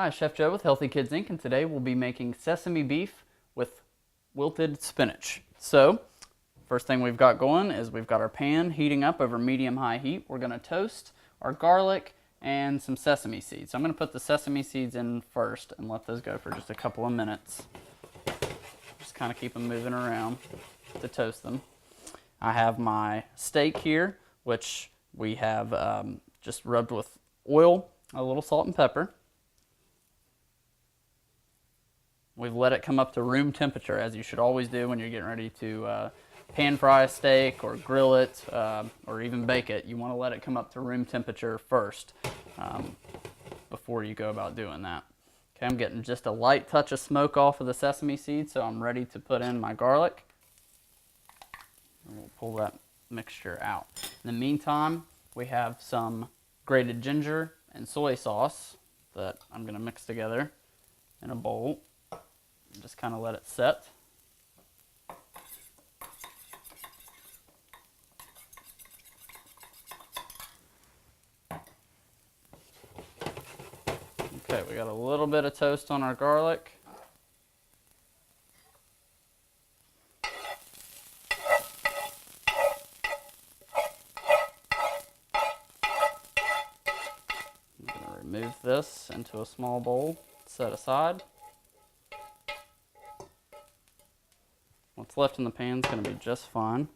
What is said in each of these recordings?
Hi, Chef Joe with Healthy Kids Inc. and today we'll be making sesame beef with wilted spinach. So, first thing we've got going is we've got our pan heating up over medium-high heat. We're going to toast our garlic and some sesame seeds. So I'm going to put the sesame seeds in first and let those go for just a couple of minutes. Just kind of keep them moving around to toast them. I have my steak here, which we have just rubbed with oil, a little salt and pepper. We've let it come up to room temperature, as you should always do when you're getting ready to pan fry a steak or grill it or even bake it. You want to let it come up to room temperature first before you go about doing that. Okay, I'm getting just a light touch of smoke off of the sesame seeds, so I'm ready to put in my garlic. And we'll pull that mixture out. In the meantime, we have some grated ginger and soy sauce that I'm going to mix together in a bowl. Just kind of let it set. Okay, we got a little bit of toast on our garlic. I'm going to remove this into a small bowl, set aside. What's left in the pan is going to be just fine.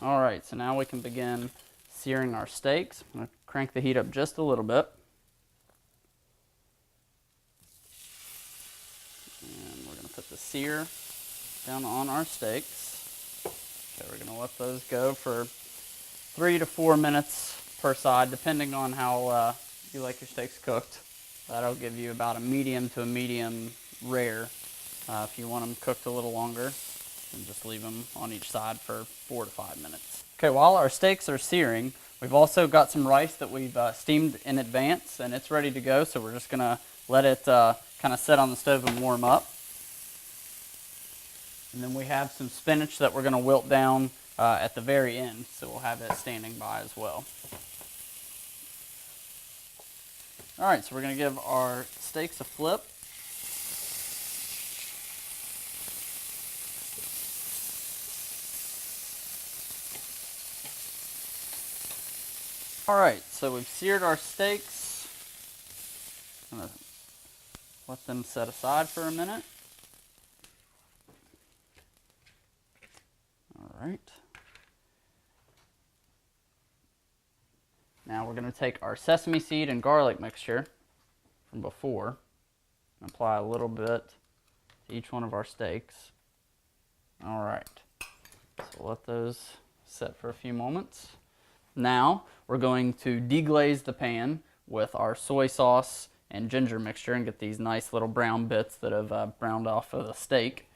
Alright, so now we can begin searing our steaks. I'm going to crank the heat up just a little bit. And we're going to put the sear down on our steaks. Okay, we're going to let those go for 3 to 4 minutes per side, depending on how you like your steaks cooked. That'll give you about a medium to a medium rare. If you want them cooked a little longer, then just leave them on each side for 4 to 5 minutes. Okay, while our steaks are searing, we've also got some rice that we've steamed in advance, and it's ready to go, so we're just going to let it kind of sit on the stove and warm up. And then we have some spinach that we're going to wilt down at the very end, so we'll have that standing by as well. Alright, so we're going to give our steaks a flip. Alright, so we've seared our steaks. I'm going to let them set aside for a minute. Alright. Now we're going to take our sesame seed and garlic mixture from before and apply a little bit to each one of our steaks. Alright, so let those set for a few moments. Now we're going to deglaze the pan with our soy sauce and ginger mixture and get these nice little brown bits that have browned off of the steak.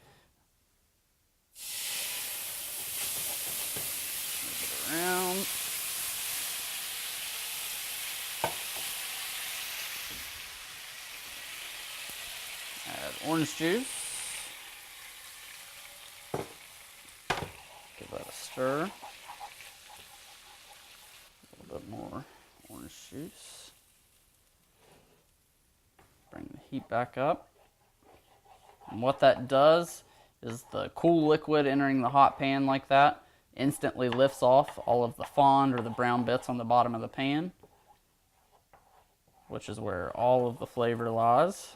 Move it around. Add orange juice. Give that a stir. A little bit more orange juice. Bring the heat back up. And what that does is the cool liquid entering the hot pan like that instantly lifts off all of the fond or the brown bits on the bottom of the pan, which is where all of the flavor lies.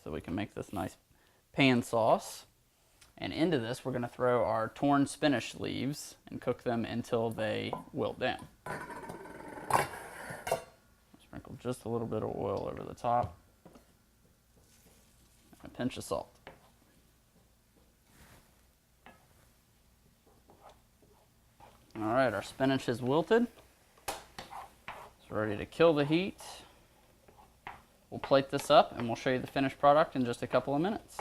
So we can make this nice pan sauce. And into this, we're going to throw our torn spinach leaves and cook them until they wilt down. Sprinkle just a little bit of oil over the top and a pinch of salt. Alright, our spinach is wilted. It's ready to kill the heat. We'll plate this up and we'll show you the finished product in just a couple of minutes.